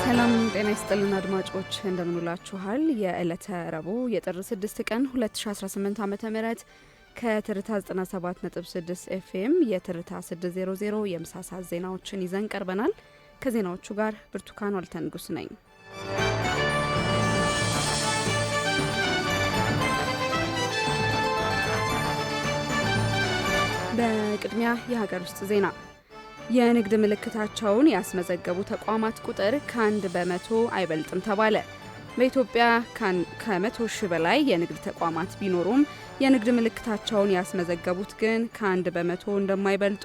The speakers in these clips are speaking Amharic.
ሰላም ጤና ይስጥልን አድማጮች እንደምንላችኋል። የዕለተ ረቡዕ የጥር 6 ቀን 2018 ዓ.ም ከትርታ 97.6 ኤፍኤም የትርታ 600 የምሳ ሰዓት ዜናዎችን ይዘን ቀርበናል። ከዜናዎቹ ጋር ብርቱካን ወልተንጉስ ነኝ። በቅድሚያ የሀገር ውስጥ ዜና። የንግድ ምልክታቸውን ያስመዘገቡ ተቋማት ቁጥር ከ1 በመቶ አይበልጥም ተባለ። በኢትዮጵያ ከ100 ሺህ በላይ የንግድ ተቋማት ቢኖሩም የንግድ ምልክታቸውን ያስመዘገቡት ግን ከ1 በመቶ እንደማይበልጡ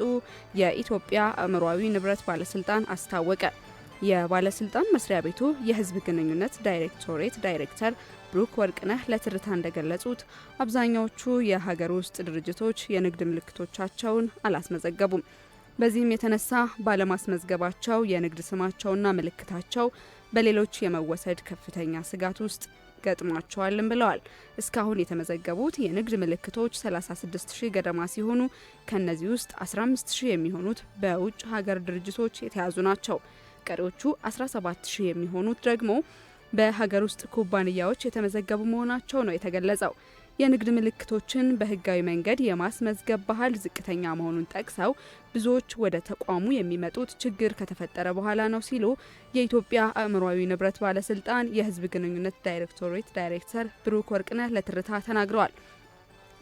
የኢትዮጵያ አእምሯዊ ንብረት ባለስልጣን አስታወቀ። የባለስልጣን መስሪያ ቤቱ የሕዝብ ግንኙነት ዳይሬክቶሬት ዳይሬክተር ብሩክ ወርቅነህ ለትርታ እንደገለጹት አብዛኛዎቹ የሀገር ውስጥ ድርጅቶች የንግድ ምልክቶቻቸውን አላስመዘገቡም። በዚህም የተነሳ ባለማስመዝገባቸው የንግድ ስማቸውና ምልክታቸው በሌሎች የመወሰድ ከፍተኛ ስጋት ውስጥ ገጥሟቸዋልም ብለዋል። እስካሁን የተመዘገቡት የንግድ ምልክቶች 36,000 ገደማ ሲሆኑ ከነዚህ ውስጥ 15,000 የሚሆኑት በውጭ ሀገር ድርጅቶች የተያዙ ናቸው። ቀሪዎቹ 17,000 የሚሆኑት ደግሞ በሀገር ውስጥ ኩባንያዎች የተመዘገቡ መሆናቸው ነው የተገለጸው። የንግድ ምልክቶችን በህጋዊ መንገድ የማስመዝገብ ባህል ዝቅተኛ መሆኑን ጠቅሰው ብዙዎች ወደ ተቋሙ የሚመጡት ችግር ከተፈጠረ በኋላ ነው ሲሉ የኢትዮጵያ አእምሯዊ ንብረት ባለስልጣን የሕዝብ ግንኙነት ዳይሬክቶሬት ዳይሬክተር ብሩክ ወርቅነህ ለትርታ ተናግረዋል።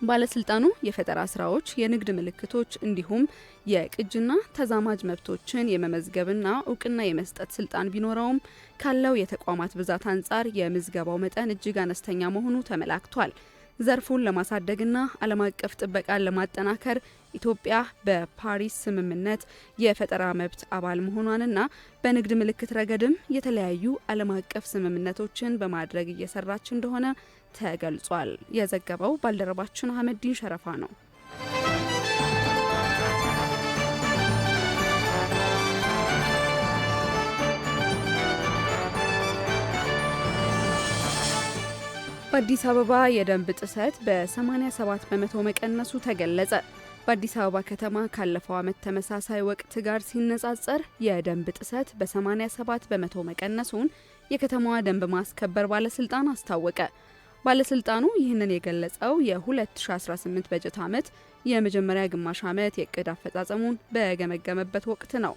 ባለስልጣኑ የፈጠራ ስራዎች፣ የንግድ ምልክቶች እንዲሁም የቅጅና ተዛማጅ መብቶችን የመመዝገብና እውቅና የመስጠት ስልጣን ቢኖረውም ካለው የተቋማት ብዛት አንጻር የምዝገባው መጠን እጅግ አነስተኛ መሆኑ ተመላክቷል። ዘርፉን ለማሳደግና ዓለም አቀፍ ጥበቃን ለማጠናከር ኢትዮጵያ በፓሪስ ስምምነት የፈጠራ መብት አባል መሆኗንና በንግድ ምልክት ረገድም የተለያዩ ዓለም አቀፍ ስምምነቶችን በማድረግ እየሰራች እንደሆነ ተገልጿል። የዘገበው ባልደረባችን አህመዲን ሸረፋ ነው። በአዲስ አበባ የደንብ ጥሰት በ87 በመቶ መቀነሱ ተገለጸ። በአዲስ አበባ ከተማ ካለፈው ዓመት ተመሳሳይ ወቅት ጋር ሲነጻጸር የደንብ ጥሰት በ87 በመቶ መቀነሱን የከተማዋ ደንብ ማስከበር ባለስልጣን አስታወቀ። ባለስልጣኑ ይህንን የገለጸው የ2018 በጀት ዓመት የመጀመሪያ ግማሽ ዓመት የዕቅድ አፈጻጸሙን በገመገመበት ወቅት ነው።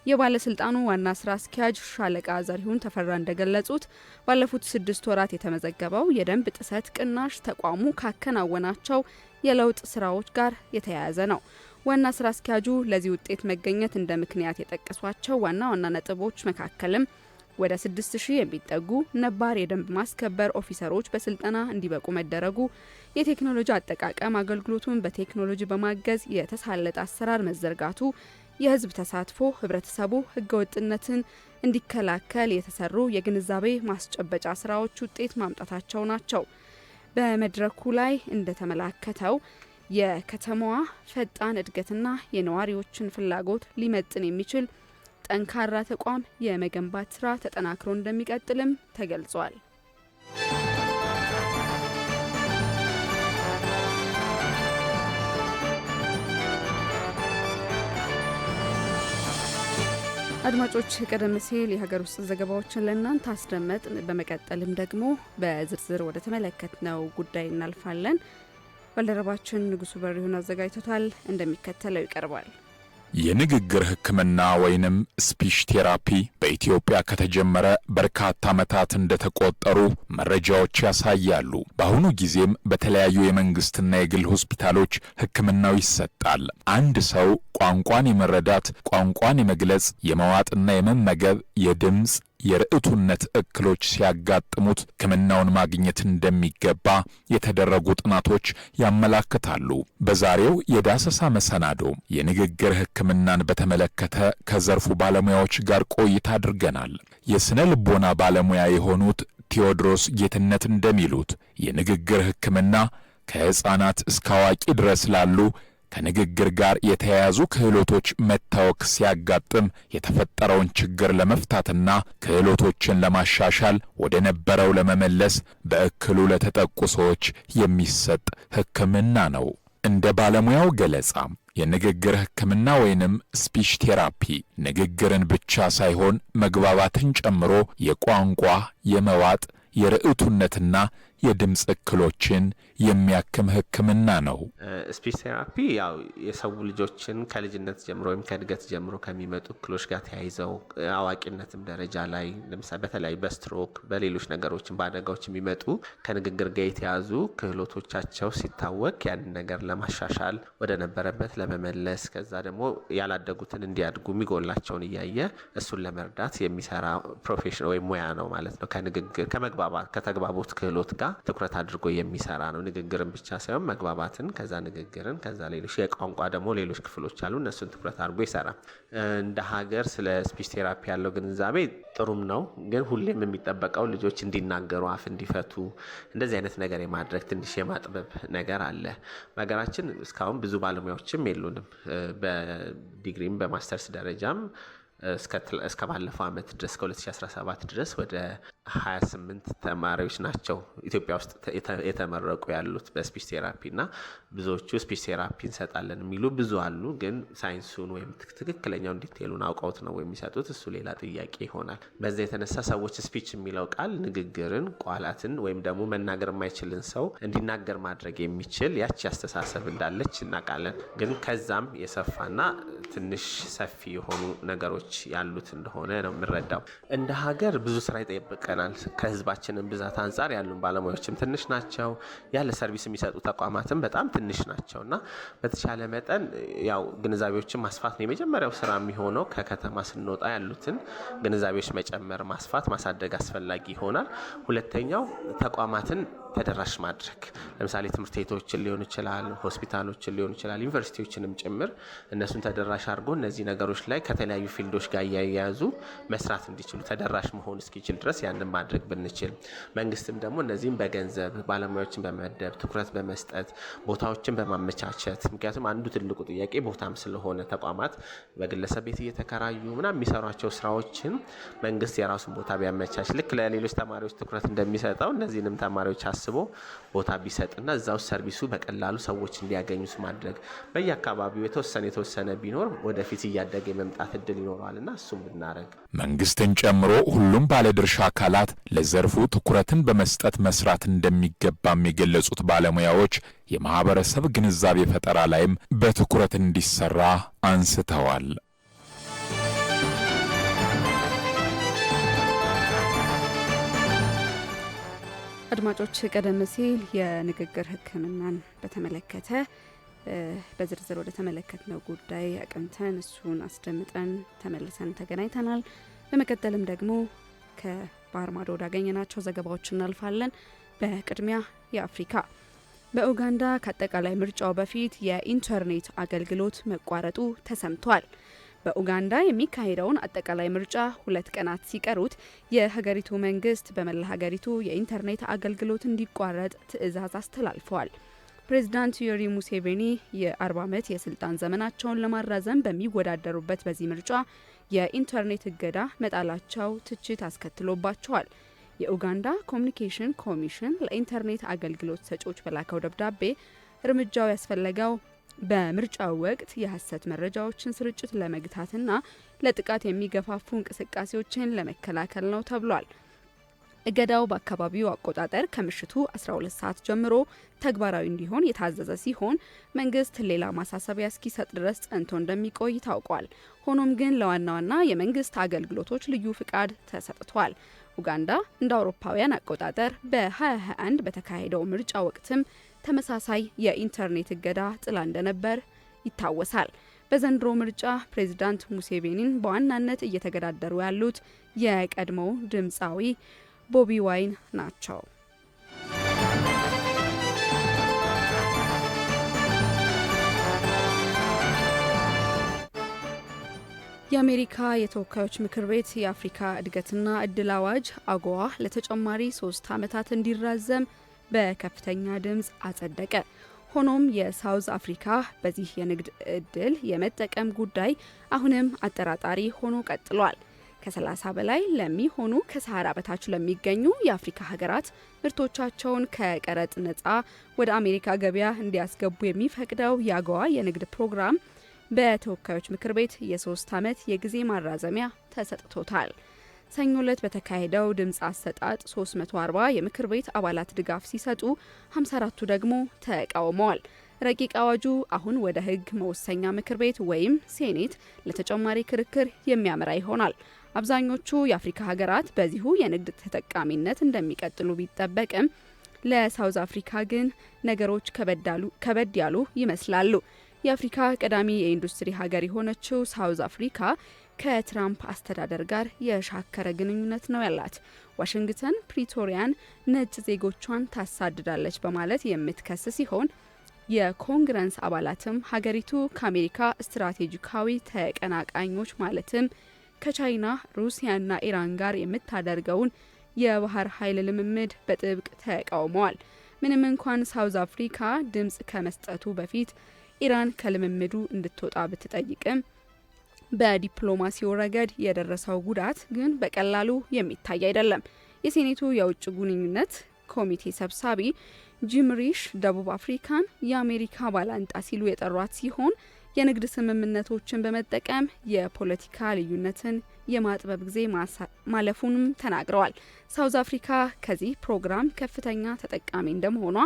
የባለስልጣኑ ዋና ስራ አስኪያጅ ሻለቃ ዘሪሁን ተፈራ እንደገለጹት ባለፉት 6 ወራት የተመዘገበው የደንብ ጥሰት ቅናሽ ተቋሙ ካከናወናቸው የለውጥ ስራዎች ጋር የተያያዘ ነው። ዋና ስራ አስኪያጁ ለዚህ ውጤት መገኘት እንደ ምክንያት የጠቀሷቸው ዋና ነጥቦች መካከልም ወደ 6,000 የሚጠጉ ነባር የደንብ ማስከበር ኦፊሰሮች በስልጠና እንዲበቁ መደረጉ፣ የቴክኖሎጂ አጠቃቀም አገልግሎቱን በቴክኖሎጂ በማገዝ የተሳለጠ አሰራር መዘርጋቱ፣ የህዝብ ተሳትፎ ህብረተሰቡ ህገወጥነትን እንዲከላከል የተሰሩ የግንዛቤ ማስጨበጫ ስራዎች ውጤት ማምጣታቸው ናቸው። በመድረኩ ላይ እንደተመላከተው የከተማዋ ፈጣን እድገትና የነዋሪዎችን ፍላጎት ሊመጥን የሚችል ጠንካራ ተቋም የመገንባት ስራ ተጠናክሮ እንደሚቀጥልም ተገልጿል። አድማጮች ቀደም ሲል የሀገር ውስጥ ዘገባዎችን ለእናንተ አስደመጥ። በመቀጠልም ደግሞ በዝርዝር ወደ ተመለከትነው ጉዳይ እናልፋለን። ባልደረባችን ንጉሱ በሪሁን አዘጋጅቶታል፣ እንደሚከተለው ይቀርባል። የንግግር ሕክምና ወይንም ስፒች ቴራፒ በኢትዮጵያ ከተጀመረ በርካታ ዓመታት እንደተቆጠሩ መረጃዎች ያሳያሉ። በአሁኑ ጊዜም በተለያዩ የመንግስትና የግል ሆስፒታሎች ሕክምናው ይሰጣል። አንድ ሰው ቋንቋን የመረዳት፣ ቋንቋን የመግለጽ፣ የመዋጥና የመመገብ፣ የድምጽ የርዕቱነት እክሎች ሲያጋጥሙት ሕክምናውን ማግኘት እንደሚገባ የተደረጉ ጥናቶች ያመላክታሉ። በዛሬው የዳሰሳ መሰናዶ የንግግር ሕክምናን በተመለከተ ከዘርፉ ባለሙያዎች ጋር ቆይታ አድርገናል። የስነ ልቦና ባለሙያ የሆኑት ቴዎድሮስ ጌትነት እንደሚሉት የንግግር ሕክምና ከሕፃናት እስከ አዋቂ ድረስ ላሉ ከንግግር ጋር የተያያዙ ክህሎቶች መታወክ ሲያጋጥም የተፈጠረውን ችግር ለመፍታትና ክህሎቶችን ለማሻሻል ወደ ነበረው ለመመለስ በእክሉ ለተጠቁ ሰዎች የሚሰጥ ሕክምና ነው። እንደ ባለሙያው ገለጻ የንግግር ሕክምና ወይንም ስፒች ቴራፒ ንግግርን ብቻ ሳይሆን መግባባትን ጨምሮ የቋንቋ፣ የመዋጥ፣ የርዕቱነትና የድምጽ እክሎችን የሚያክም ሕክምና ነው። ስፒች ቴራፒ ያው የሰው ልጆችን ከልጅነት ጀምሮ ወይም ከእድገት ጀምሮ ከሚመጡ እክሎች ጋር ተያይዘው አዋቂነትም ደረጃ ላይ ለምሳሌ በተለያዩ በስትሮክ በሌሎች ነገሮችን በአደጋዎች የሚመጡ ከንግግር ጋር የተያዙ ክህሎቶቻቸው ሲታወቅ ያንን ነገር ለማሻሻል ወደ ነበረበት ለመመለስ ከዛ ደግሞ ያላደጉትን እንዲያድጉ የሚጎላቸውን እያየ እሱን ለመርዳት የሚሰራ ፕሮፌሽን ወይም ሙያ ነው ማለት ነው። ከንግግር ከተግባቦት ክህሎት ጋር ትኩረት አድርጎ የሚሰራ ነው። ንግግርን ብቻ ሳይሆን መግባባትን፣ ከዛ ንግግርን፣ ከዛ ሌሎች የቋንቋ ደግሞ ሌሎች ክፍሎች አሉ። እነሱን ትኩረት አድርጎ ይሰራል። እንደ ሀገር ስለ ስፒች ቴራፒ ያለው ግንዛቤ ጥሩም ነው፣ ግን ሁሌም የሚጠበቀው ልጆች እንዲናገሩ አፍ እንዲፈቱ እንደዚህ አይነት ነገር የማድረግ ትንሽ የማጥበብ ነገር አለ። በሀገራችን እስካሁን ብዙ ባለሙያዎችም የሉንም። በዲግሪም በማስተርስ ደረጃም እስከ ባለፈው ዓመት ድረስ ከ2017 ድረስ ወደ 28 ተማሪዎች ናቸው ኢትዮጵያ ውስጥ የተመረቁ ያሉት በስፒች ቴራፒ እና ብዙዎቹ ስፒች ቴራፒ እንሰጣለን የሚሉ ብዙ አሉ። ግን ሳይንሱን ወይም ትክክለኛውን ዲቴሉን አውቀውት ነው የሚሰጡት፣ እሱ ሌላ ጥያቄ ይሆናል። በዛ የተነሳ ሰዎች ስፒች የሚለው ቃል ንግግርን፣ ቃላትን ወይም ደግሞ መናገር የማይችልን ሰው እንዲናገር ማድረግ የሚችል ያቺ አስተሳሰብ እንዳለች እናውቃለን። ግን ከዛም የሰፋና ትንሽ ሰፊ የሆኑ ነገሮች ያሉት እንደሆነ ነው የምንረዳው። እንደ ሀገር ብዙ ስራ ይጠይቀናል። ከህዝባችንን ብዛት አንጻር ያሉን ባለሙያዎችም ትንሽ ናቸው። ያለ ሰርቪስ የሚሰጡ ተቋማትም በጣም ትንሽ ናቸው እና በተቻለ መጠን ያው ግንዛቤዎችን ማስፋት ነው የመጀመሪያው ስራ የሚሆነው። ከከተማ ስንወጣ ያሉትን ግንዛቤዎች መጨመር፣ ማስፋት፣ ማሳደግ አስፈላጊ ይሆናል። ሁለተኛው ተቋማትን ተደራሽ ማድረግ፣ ለምሳሌ ትምህርት ቤቶችን ሊሆን ይችላል፣ ሆስፒታሎችን ሊሆን ይችላል፣ ዩኒቨርሲቲዎችንም ጭምር እነሱን ተደራሽ አድርጎ እነዚህ ነገሮች ላይ ከተለያዩ ፊልዶች ጋር እያያዙ መስራት እንዲችሉ ተደራሽ መሆን እስኪችል ድረስ ያንን ማድረግ ብንችል፣ መንግስትም ደግሞ እነዚህም በገንዘብ ባለሙያዎችን በመደብ ትኩረት በመስጠት ቦታዎችን በማመቻቸት፣ ምክንያቱም አንዱ ትልቁ ጥያቄ ቦታም ስለሆነ ተቋማት በግለሰብ ቤት እየተከራዩ ምናምን የሚሰሯቸው ስራዎችን መንግስት የራሱን ቦታ ቢያመቻች ልክ ለሌሎች ተማሪዎች ትኩረት እንደሚሰጠው እነዚህንም ተማሪዎች አስቦ ቦታ ቢሰጥና እዛው ሰርቪሱ በቀላሉ ሰዎች እንዲያገኙት ማድረግ በየአካባቢው የተወሰነ ቢኖር ወደፊት እያደገ የመምጣት እድል ይኖረዋልና እሱም ብናረግ መንግስትን ጨምሮ ሁሉም ባለድርሻ አካላት ለዘርፉ ትኩረትን በመስጠት መስራት እንደሚገባም የገለጹት ባለሙያዎች የማህበረሰብ ግንዛቤ ፈጠራ ላይም በትኩረት እንዲሰራ አንስተዋል። አድማጮች ቀደም ሲል የንግግር ሕክምናን በተመለከተ በዝርዝር ወደ ተመለከትነው ጉዳይ አቅንተን እሱን አስደምጠን ተመልሰን ተገናኝተናል። በመቀጠልም ደግሞ ከባህር ማዶ ወዳገኘናቸው ዘገባዎች እናልፋለን። በቅድሚያ የአፍሪካ በኡጋንዳ ከአጠቃላይ ምርጫው በፊት የኢንተርኔት አገልግሎት መቋረጡ ተሰምቷል። በኡጋንዳ የሚካሄደውን አጠቃላይ ምርጫ 2 ቀናት ሲቀሩት የሀገሪቱ መንግስት በመላ ሀገሪቱ የኢንተርኔት አገልግሎት እንዲቋረጥ ትዕዛዝ አስተላልፈዋል። ፕሬዚዳንት ዮዌሪ ሙሴቬኒ የ40 ዓመት የስልጣን ዘመናቸውን ለማራዘም በሚወዳደሩበት በዚህ ምርጫ የኢንተርኔት እገዳ መጣላቸው ትችት አስከትሎባቸዋል። የኡጋንዳ ኮሚኒኬሽን ኮሚሽን ለኢንተርኔት አገልግሎት ሰጪዎች በላከው ደብዳቤ እርምጃው ያስፈለገው በምርጫው ወቅት የሐሰት መረጃዎችን ስርጭት ለመግታትና ለጥቃት የሚገፋፉ እንቅስቃሴዎችን ለመከላከል ነው ተብሏል። እገዳው በአካባቢው አቆጣጠር ከምሽቱ 12 ሰዓት ጀምሮ ተግባራዊ እንዲሆን የታዘዘ ሲሆን መንግስት ሌላ ማሳሰቢያ እስኪሰጥ ድረስ ጸንቶ እንደሚቆይ ታውቋል። ሆኖም ግን ለዋና ዋና የመንግስት አገልግሎቶች ልዩ ፍቃድ ተሰጥቷል። ኡጋንዳ እንደ አውሮፓውያን አቆጣጠር በ2021 በተካሄደው ምርጫ ወቅትም ተመሳሳይ የኢንተርኔት እገዳ ጥላ እንደነበር ይታወሳል። በዘንድሮ ምርጫ ፕሬዚዳንት ሙሴቬኒን በዋናነት እየተገዳደሩ ያሉት የቀድሞው ድምፃዊ ቦቢ ዋይን ናቸው። የአሜሪካ የተወካዮች ምክር ቤት የአፍሪካ እድገትና እድል አዋጅ አጎዋ ለተጨማሪ 3 ዓመታት እንዲራዘም በከፍተኛ ድምፅ አጸደቀ። ሆኖም የሳውዝ አፍሪካ በዚህ የንግድ እድል የመጠቀም ጉዳይ አሁንም አጠራጣሪ ሆኖ ቀጥሏል። ከ30 በላይ ለሚሆኑ ከሰሃራ በታች ለሚገኙ የአፍሪካ ሀገራት ምርቶቻቸውን ከቀረጥ ነፃ ወደ አሜሪካ ገበያ እንዲያስገቡ የሚፈቅደው የአጎዋ የንግድ ፕሮግራም በተወካዮች ምክር ቤት የ3 ዓመት የጊዜ ማራዘሚያ ተሰጥቶታል። ሰኞ ዕለት በተካሄደው ድምፅ አሰጣጥ 340 የምክር ቤት አባላት ድጋፍ ሲሰጡ 54ቱ ደግሞ ተቃውመዋል። ረቂቅ አዋጁ አሁን ወደ ሕግ መወሰኛ ምክር ቤት ወይም ሴኔት ለተጨማሪ ክርክር የሚያመራ ይሆናል። አብዛኞቹ የአፍሪካ ሀገራት በዚሁ የንግድ ተጠቃሚነት እንደሚቀጥሉ ቢጠበቅም ለሳውዝ አፍሪካ ግን ነገሮች ከበድ ያሉ ይመስላሉ። የአፍሪካ ቀዳሚ የኢንዱስትሪ ሀገር የሆነችው ሳውዝ አፍሪካ ከትራምፕ አስተዳደር ጋር የሻከረ ግንኙነት ነው ያላት። ዋሽንግተን ፕሪቶሪያን ነጭ ዜጎቿን ታሳድዳለች በማለት የምትከስ ሲሆን የኮንግረስ አባላትም ሀገሪቱ ከአሜሪካ ስትራቴጂካዊ ተቀናቃኞች ማለትም ከቻይና፣ ሩሲያና ኢራን ጋር የምታደርገውን የባህር ኃይል ልምምድ በጥብቅ ተቃውመዋል። ምንም እንኳን ሳውዝ አፍሪካ ድምፅ ከመስጠቱ በፊት ኢራን ከልምምዱ እንድትወጣ ብትጠይቅም በዲፕሎማሲው ረገድ የደረሰው ጉዳት ግን በቀላሉ የሚታይ አይደለም። የሴኔቱ የውጭ ግንኙነት ኮሚቴ ሰብሳቢ ጂም ሪሽ ደቡብ አፍሪካን የአሜሪካ ባላንጣ ሲሉ የጠሯት ሲሆን የንግድ ስምምነቶችን በመጠቀም የፖለቲካ ልዩነትን የማጥበብ ጊዜ ማለፉንም ተናግረዋል። ሳውዝ አፍሪካ ከዚህ ፕሮግራም ከፍተኛ ተጠቃሚ እንደመሆኗ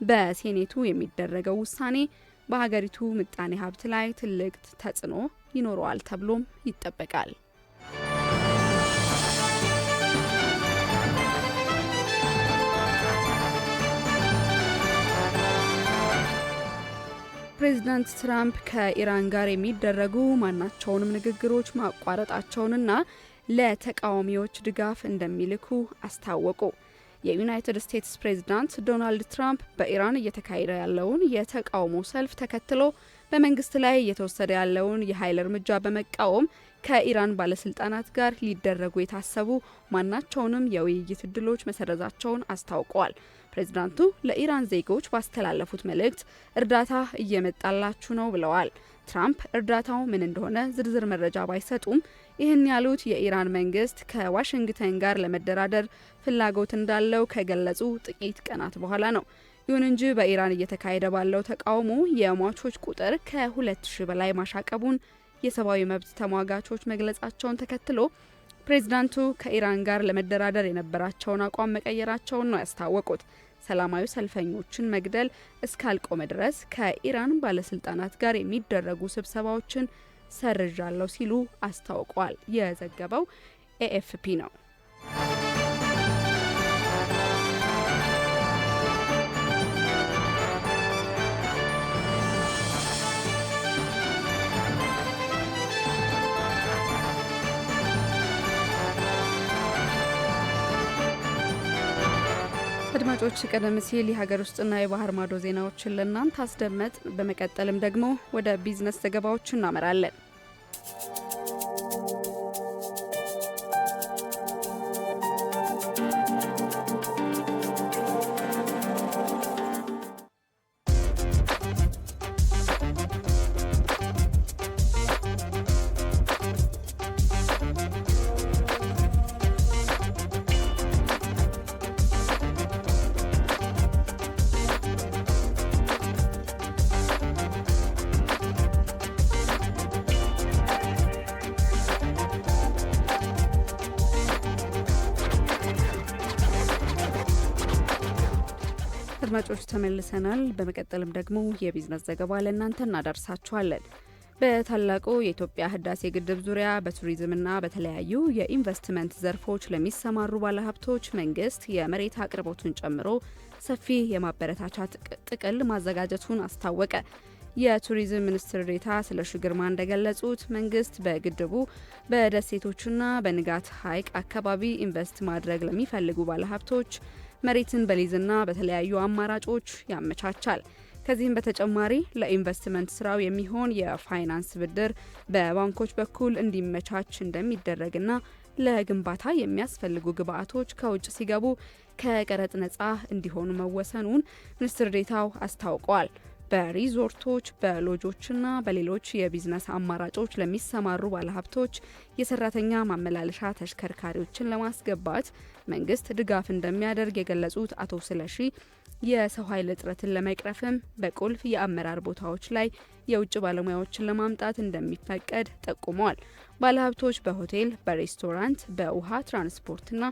በሴኔቱ የሚደረገው ውሳኔ በሀገሪቱ ምጣኔ ሀብት ላይ ትልቅ ተጽዕኖ ይኖረዋል ተብሎም ይጠበቃል። ፕሬዚዳንት ትራምፕ ከኢራን ጋር የሚደረጉ ማናቸውንም ንግግሮች ማቋረጣቸውንና ለተቃዋሚዎች ድጋፍ እንደሚልኩ አስታወቁ። የዩናይትድ ስቴትስ ፕሬዚዳንት ዶናልድ ትራምፕ በኢራን እየተካሄደ ያለውን የተቃውሞ ሰልፍ ተከትሎ በመንግስት ላይ እየተወሰደ ያለውን የኃይል እርምጃ በመቃወም ከኢራን ባለስልጣናት ጋር ሊደረጉ የታሰቡ ማናቸውንም የውይይት እድሎች መሰረዛቸውን አስታውቀዋል። ፕሬዚዳንቱ ለኢራን ዜጎች ባስተላለፉት መልእክት እርዳታ እየመጣላችሁ ነው ብለዋል። ትራምፕ እርዳታው ምን እንደሆነ ዝርዝር መረጃ ባይሰጡም ይህን ያሉት የኢራን መንግስት ከዋሽንግተን ጋር ለመደራደር ፍላጎት እንዳለው ከገለጹ ጥቂት ቀናት በኋላ ነው። ይሁን እንጂ በኢራን እየተካሄደ ባለው ተቃውሞ የሟቾች ቁጥር ከ2000 በላይ ማሻቀቡን የሰብአዊ መብት ተሟጋቾች መግለጻቸውን ተከትሎ ፕሬዚዳንቱ ከኢራን ጋር ለመደራደር የነበራቸውን አቋም መቀየራቸውን ነው ያስታወቁት። ሰላማዊ ሰልፈኞችን መግደል እስካልቆመ ድረስ ከኢራን ባለስልጣናት ጋር የሚደረጉ ስብሰባዎችን ሰርዣለሁ ሲሉ አስታውቀዋል። የዘገበው ኤኤፍፒ ነው። አድማጮች ቀደም ሲል የሀገር ውስጥና የባህር ማዶ ዜናዎችን ለእናንተ አስደመጥ። በመቀጠልም ደግሞ ወደ ቢዝነስ ዘገባዎች እናመራለን። አድማጮች ተመልሰናል። በመቀጠልም ደግሞ የቢዝነስ ዘገባ ለእናንተ እናደርሳችኋለን። በታላቁ የኢትዮጵያ ህዳሴ ግድብ ዙሪያ በቱሪዝምና በተለያዩ የኢንቨስትመንት ዘርፎች ለሚሰማሩ ባለሀብቶች መንግስት የመሬት አቅርቦቱን ጨምሮ ሰፊ የማበረታቻ ጥቅል ማዘጋጀቱን አስታወቀ። የቱሪዝም ሚኒስትር ዴኤታ ስለሺ ግርማ እንደገለጹት መንግስት በግድቡ በደሴቶችና በንጋት ሐይቅ አካባቢ ኢንቨስት ማድረግ ለሚፈልጉ ባለሀብቶች መሬትን በሊዝና በተለያዩ አማራጮች ያመቻቻል። ከዚህም በተጨማሪ ለኢንቨስትመንት ስራው የሚሆን የፋይናንስ ብድር በባንኮች በኩል እንዲመቻች እንደሚደረግና ለግንባታ የሚያስፈልጉ ግብአቶች ከውጭ ሲገቡ ከቀረጥ ነጻ እንዲሆኑ መወሰኑን ሚኒስትር ዴኤታው አስታውቀዋል። በሪዞርቶች በሎጆችና በሌሎች የቢዝነስ አማራጮች ለሚሰማሩ ባለሀብቶች የሰራተኛ ማመላለሻ ተሽከርካሪዎችን ለማስገባት መንግስት ድጋፍ እንደሚያደርግ የገለጹት አቶ ስለሺ የሰው ኃይል እጥረትን ለመቅረፍም በቁልፍ የአመራር ቦታዎች ላይ የውጭ ባለሙያዎችን ለማምጣት እንደሚፈቀድ ጠቁመዋል። ባለሀብቶች በሆቴል፣ በሬስቶራንት፣ በውሃ ትራንስፖርትና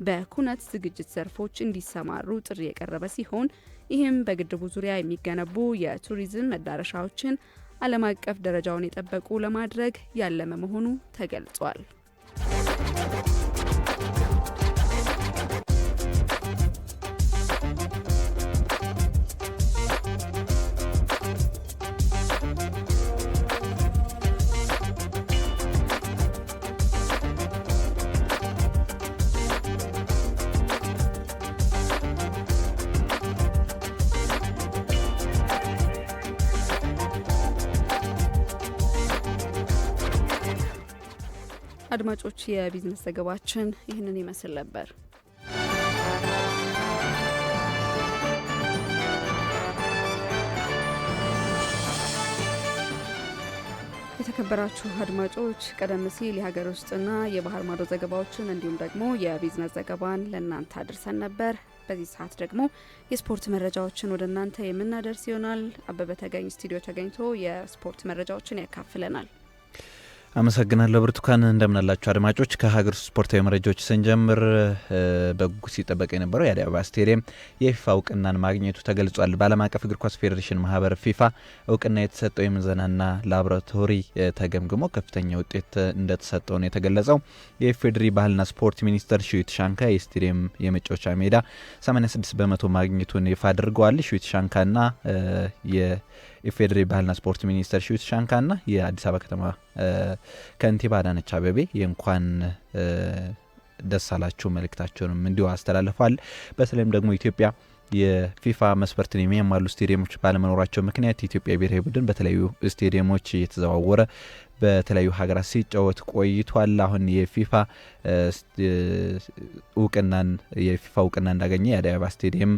በኩነት ዝግጅት ዘርፎች እንዲሰማሩ ጥሪ የቀረበ ሲሆን ይህም በግድቡ ዙሪያ የሚገነቡ የቱሪዝም መዳረሻዎችን ዓለም አቀፍ ደረጃውን የጠበቁ ለማድረግ ያለመ መሆኑ ተገልጿል። አድማጮች የቢዝነስ ዘገባችን ይህንን ይመስል ነበር። የተከበራችሁ አድማጮች ቀደም ሲል የሀገር ውስጥና የባህር ማዶ ዘገባዎችን እንዲሁም ደግሞ የቢዝነስ ዘገባን ለእናንተ አድርሰን ነበር። በዚህ ሰዓት ደግሞ የስፖርት መረጃዎችን ወደ እናንተ የምናደርስ ይሆናል። አበበ ተገኝ ስቱዲዮ ተገኝቶ የስፖርት መረጃዎችን ያካፍለናል። አመሰግናለሁ ብርቱካን። እንደምናላችሁ አድማጮች ከሀገር ውስጥ ስፖርታዊ መረጃዎች ስንጀምር በጉጉት ሲጠበቅ የነበረው የአዲስ አበባ ስቴዲየም የፊፋ እውቅናን ማግኘቱ ተገልጿል። በዓለም አቀፍ እግር ኳስ ፌዴሬሽን ማህበር ፊፋ እውቅና የተሰጠው የምዘናና ላቦራቶሪ ተገምግሞ ከፍተኛ ውጤት እንደተሰጠው ነው የተገለጸው። የኢፌዴሪ ባህልና ስፖርት ሚኒስተር ሽዊት ሻንካ የስቴዲየም የመጫወቻ ሜዳ 86 በመቶ ማግኘቱን ይፋ አድርገዋል። ሽዊት ሻንካና የኢፌዴሪ ባህልና ስፖርት ሚኒስተር ሽዊት ሻንካና የአዲስ አበባ ከተማ ከንቲባ አዳነች አቤቤ የእንኳን ደስ አላችሁ መልእክታቸውንም እንዲሁ አስተላልፈዋል። በተለይም ደግሞ ኢትዮጵያ የፊፋ መስፈርትን የሚያሟሉ ስቴዲየሞች ባለመኖራቸው ምክንያት የኢትዮጵያ ብሔራዊ ቡድን በተለያዩ ስቴዲየሞች እየተዘዋወረ በተለያዩ ሀገራት ሲጫወት ቆይቷል። አሁን የፊፋ እውቅና እንዳገኘ የአዲስ አበባ ስቴዲየም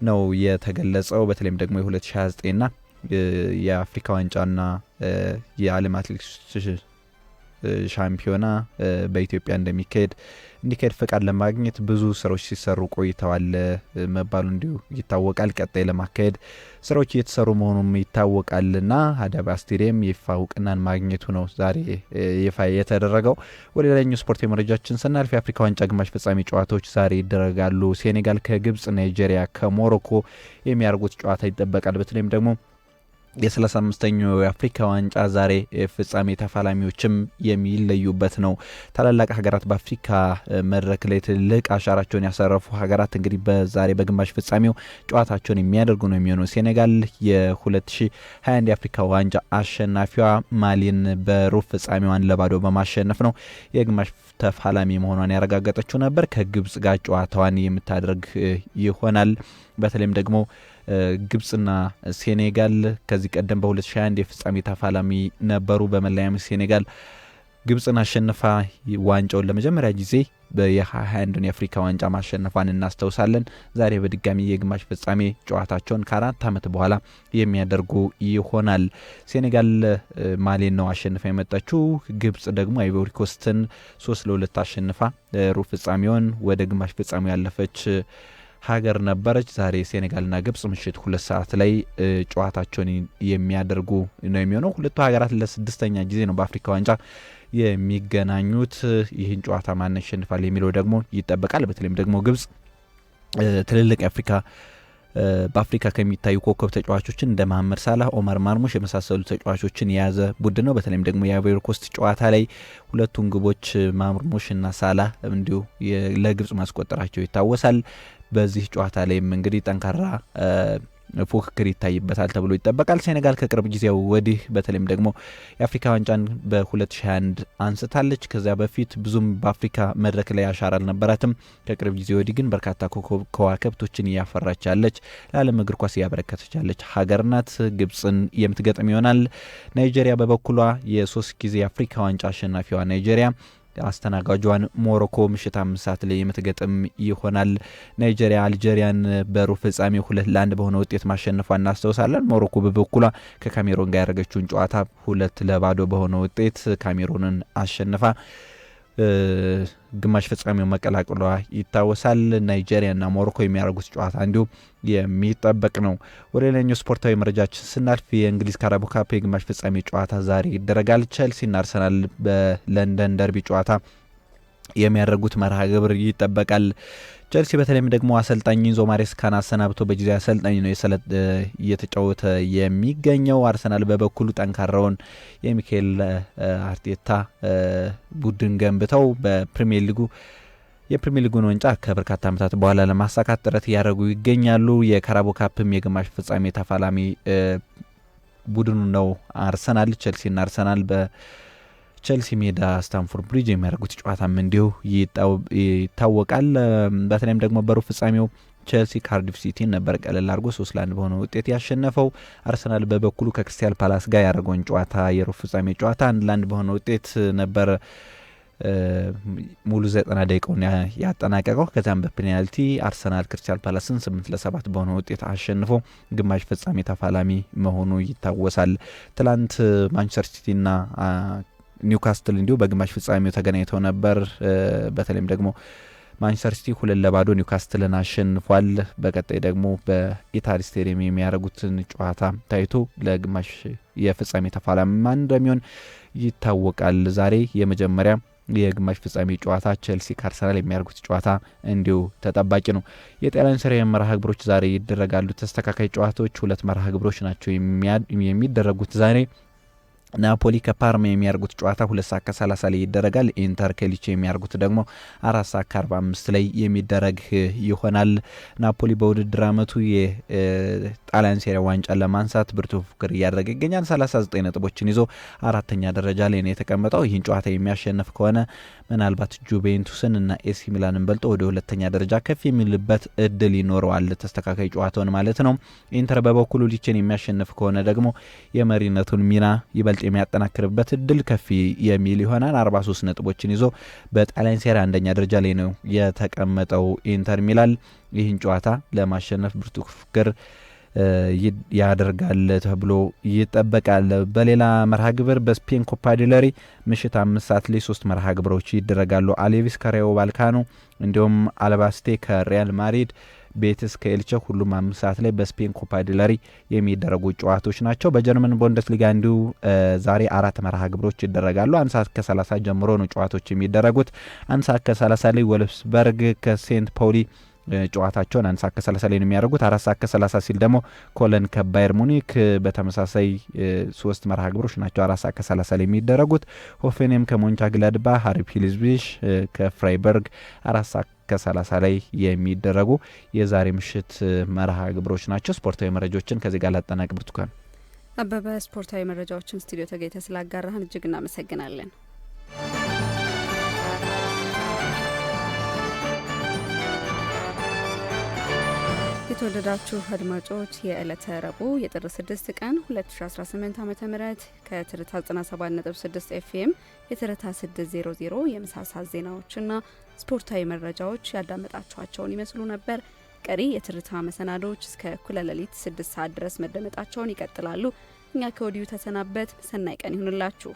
ነው የተገለጸው። በተለይም ደግሞ የ2029ና የአፍሪካ ዋንጫና የዓለም አትሌቲክስ ሻምፒዮና በኢትዮጵያ እንዲካሄድ ፈቃድ ለማግኘት ብዙ ስራዎች ሲሰሩ ቆይተዋል መባሉ እንዲሁ ይታወቃል። ቀጣይ ለማካሄድ ስራዎች እየተሰሩ መሆኑም ይታወቃልና አዲስ አበባ ስቴዲየም የፊፋ እውቅናን ማግኘቱ ነው ዛሬ ይፋ የተደረገው። ወደ ሌላኛው ስፖርት መረጃችን ስናልፍ የአፍሪካ ዋንጫ ግማሽ ፍጻሜ ጨዋታዎች ዛሬ ይደረጋሉ። ሴኔጋል ከግብጽ፣ ናይጄሪያ ከሞሮኮ የሚያደርጉት ጨዋታ ይጠበቃል። በተለይም ደግሞ የ35ኛው የአፍሪካ ዋንጫ ዛሬ ፍጻሜ ተፋላሚዎችም የሚለዩበት ነው። ታላላቅ ሀገራት በአፍሪካ መድረክ ላይ ትልቅ አሻራቸውን ያሰረፉ ሀገራት እንግዲህ በዛሬ በግማሽ ፍጻሜው ጨዋታቸውን የሚያደርጉ ነው የሚሆነው። ሴኔጋል የ2021 የአፍሪካ ዋንጫ አሸናፊዋ ማሊን በሩብ ፍጻሜዋን ለባዶ በማሸነፍ ነው የግማሽ ተፋላሚ መሆኗን ያረጋገጠችው ነበር። ከግብጽ ጋር ጨዋታዋን የምታደርግ ይሆናል። በተለይም ደግሞ ግብጽና ሴኔጋል ከዚህ ቀደም በ2021 የፍጻሜ ተፋላሚ ነበሩ። በመለያየም ሴኔጋል ግብጽን አሸንፋ ዋንጫውን ለመጀመሪያ ጊዜ በ2021 የአፍሪካ ዋንጫ ማሸነፏን እናስታውሳለን። ዛሬ በድጋሚ የግማሽ ፍጻሜ ጨዋታቸውን ከ4 ዓመት በኋላ የሚያደርጉ ይሆናል። ሴኔጋል ማሊን ነው አሸንፋ የመጣችው። ግብጽ ደግሞ አይቮሪ ኮስትን 3-2 አሸንፋ ሩብ ፍጻሜውን ወደ ግማሽ ፍጻሜው ያለፈች ሀገር ነበረች። ዛሬ ሴኔጋልና ግብጽ ምሽት 2 ሰዓት ላይ ጨዋታቸውን የሚያደርጉ ነው የሚሆነው። ሁለቱ ሀገራት ለ6ኛ ጊዜ ነው በአፍሪካ ዋንጫ የሚገናኙት። ይህን ጨዋታ ማን ያሸንፋል የሚለው ደግሞ ይጠበቃል። በተለይም ደግሞ ግብጽ ትልልቅ በአፍሪካ ከሚታዩ ኮከብ ተጫዋቾችን እንደ መሐመድ ሳላህ፣ ኦመር ማርሙሽ የመሳሰሉ ተጫዋቾችን የያዘ ቡድን ነው። በተለይም ደግሞ የአይቮሪ ኮስት ጨዋታ ላይ ሁለቱን ግቦች ማርሙሽና ሳላህ እንዲሁ ለግብጽ ማስቆጠራቸው ይታወሳል። በዚህ ጨዋታ ላይም እንግዲህ ጠንካራ ፉክክር ይታይበታል ተብሎ ይጠበቃል። ሴኔጋል ከቅርብ ጊዜው ወዲህ በተለይም ደግሞ የአፍሪካ ዋንጫን በ2021 አንስታለች። ከዚያ በፊት ብዙም በአፍሪካ መድረክ ላይ አሻራ አልነበራትም። ከቅርብ ጊዜ ወዲህ ግን በርካታ ከዋክብቶችን እያፈራች ያለች ለዓለም እግር ኳስ እያበረከተች ያለች ሀገር ናት። ግብጽን የምትገጥም ይሆናል። ናይጄሪያ በበኩሏ የ3 ጊዜ የአፍሪካ ዋንጫ አሸናፊዋ ናይጄሪያ አስተናጋጇን ሞሮኮ ምሽት 5 ሰዓት ላይ የምትገጥም ይሆናል። ናይጄሪያ አልጄሪያን በሩብ ፍጻሜ 2-1 በሆነ ውጤት ማሸነፏን እናስታውሳለን። ሞሮኮ በበኩሏ ከካሜሮን ጋር ያደረገችውን ጨዋታ 2-0 በሆነ ውጤት ካሜሮንን አሸንፋ ግማሽ ፍጻሜው መቀላቀሏ ይታወሳል። ናይጄሪያና ሞሮኮ የሚያደርጉት ጨዋታ እንዲሁ የሚጠበቅ ነው። ወደ ሌላኛው ስፖርታዊ መረጃችን ስናልፍ የእንግሊዝ ካራቦ ካፕ የግማሽ ፍጻሜ ጨዋታ ዛሬ ይደረጋል። ቼልሲና አርሰናል በለንደን ደርቢ ጨዋታ የሚያደርጉት መርሃ ግብር ይጠበቃል። ቼልሲ በተለይም ደግሞ አሰልጣኝ ኢንዞ ማሬስካን አሰናብቶ በጊዜ አሰልጣኝ ነው እየተጫወተ የሚገኘው። አርሰናል በበኩሉ ጠንካራውን የሚካኤል አርቴታ ቡድን ገንብተው የፕሪሚየር ሊጉን ዋንጫ ከበርካታ ዓመታት በኋላ ለማሳካት ጥረት እያደረጉ ይገኛሉ። የካራቦ ካፕም የግማሽ ፍጻሜ ተፋላሚ ቡድኑ ነው አርሰናል። ቼልሲና አርሰናል ቼልሲ ሜዳ ስታንፎርድ ብሪጅ የሚያደርጉት ጨዋታም እንዲሁ ይታወቃል። በተለይም ደግሞ በሩብ ፍጻሜው ቼልሲ ካርዲፍ ሲቲን ነበር ቀለል አድርጎ 3-1 በሆነ ውጤት ያሸነፈው። አርሰናል በበኩሉ ከክሪስታል ፓላስ ጋር ያደረገውን ጨዋታ የሩብ ፍጻሜ ጨዋታ 1-1 በሆነ ውጤት ነበር ሙሉ 90 ደቂቃውን ያጠናቀቀው። ከዛም በፔናልቲ አርሰናል ክሪስታል ፓላስን 8-7 በሆነ ውጤት አሸንፎ ግማሽ ፍጻሜ ተፋላሚ መሆኑ ይታወሳል። ትላንት ማንቸስተር ሲቲና ኒውካስትል እንዲሁ በግማሽ ፍጻሜው ተገናኝተው ነበር። በተለይም ደግሞ ማንቸስተር ሲቲ 2-0 ኒውካስትልን አሸንፏል። በቀጣይ ደግሞ በኢታድ ስቴዲየም የሚያደርጉትን ጨዋታ ታይቶ ለግማሽ የፍጻሜ ተፋላሚ ማን እንደሚሆን ይታወቃል። ዛሬ የመጀመሪያ የግማሽ ፍጻሜ ጨዋታ ቼልሲ ከአርሰናል የሚያደርጉት ጨዋታ እንዲሁ ተጠባቂ ነው። የጣሊያን ሴሪያ መርሃ ግብሮች ዛሬ ይደረጋሉ። ተስተካካይ ጨዋታዎች 2 መርሃ ግብሮች ናቸው የሚደረጉት ዛሬ። ናፖሊ ከፓርማ የሚያደርጉት ጨዋታ 2 ሰዓት ከ30 ላይ ይደረጋል። ኢንተር ከሊቼ የሚያደርጉት ደግሞ 4 ሰዓት ከ45 ላይ የሚደረግ ይሆናል። ናፖሊ በውድድር ዓመቱ የጣሊያን ሴሪያ ዋንጫ ለማንሳት ብርቱ ፉክክር እያደረገ ይገኛል። 39 ነጥቦችን ይዞ 4ኛ ደረጃ ላይ ነው የተቀመጠው። ይህን ጨዋታ የሚያሸንፍ ከሆነ ምናልባት ጁቬንቱስን እና ኤሲ ሚላንን በልጦ ወደ 2ኛ ደረጃ ከፍ የሚልበት እድል ይኖረዋል። ተስተካካይ ጨዋታውን ማለት ነው። ኢንተር በበኩሉ ሊቼን የሚያሸንፍ ከሆነ ደግሞ የመሪነቱን ሚና ይበልጥ የሚያጠናክርበት እድል ከፍ የሚል ይሆናል። 43 ነጥቦችን ይዞ በጣሊያን ሴሪያ 1ኛ ደረጃ ላይ ነው የተቀመጠው ኢንተር ሚላን። ይህን ጨዋታ ለማሸነፍ ብርቱ ፉክክር ያደርጋል ተብሎ ይጠበቃል። በሌላ መርሃ ግብር በስፔን ኮፓ ዴል ሬይ ምሽት 5 ሰዓት ላይ 3 መርሃ ግብሮች ይደረጋሉ። አሌቪስ ከራዮ ቫልካኖ እንዲሁም አልባስቴ ከሪያል ማድሪድ፣ ቤትስ ከኤልቼ ሁሉም 5 ሰዓት ላይ በስፔን ኮፓ ዴል ሬይ የሚደረጉ ጨዋታዎች ናቸው። በጀርመን ቡንደስሊጋ እንዲሁ ዛሬ 4 መርሃ ግብሮች ይደረጋሉ። 1 ሰዓት ከ30 ጀምሮ ነው ጨዋታዎች የሚደረጉት። 1 ሰዓት ከ30 ላይ ወልፍስበርግ ከሴንት ፓውሊ ጨዋታቸውን 1 ሰዓት ከ30 ላይ ነው የሚያደርጉት። 4 ሰዓት ከ30 ሲል ደግሞ ኮለን ከባየር ሙኒክ በተመሳሳይ 3 መርሃ ግብሮች ናቸው 4 ሰዓት ከ30 ላይ የሚደረጉት። ሆፌንሄም ከሞንቻ ግላድባ፣ ሃሪፕ ሂልዝቢሽ ከፍራይበርግ 4 ሰዓት ከ30 ላይ የሚደረጉ የዛሬ ምሽት መርሃ ግብሮች ናቸው። ስፖርታዊ መረጃዎችን ከዚህ ጋር ላጠናቅ። ብርቱካን አበበ፣ ስፖርታዊ መረጃዎችን ስቱዲዮ ተገኝተ ስላጋራህን እጅግ እናመሰግናለን። የተወደዳችሁ አድማጮች የዕለተ ረቡዕ የጥር 6 ቀን 2018 ዓ.ም ከትርታ 97.6 ኤፍኤም የትርታ 600 የምሳ ሰዓት ዜናዎችና ስፖርታዊ መረጃዎች ያዳመጣችኋቸውን ይመስሉ ነበር። ቀሪ የትርታ መሰናዶች እስከ እኩለ ሌሊት 6 ሰዓት ድረስ መደመጣቸውን ይቀጥላሉ። እኛ ከወዲሁ ተሰናበት። ሰናይ ቀን ይሁንላችሁ።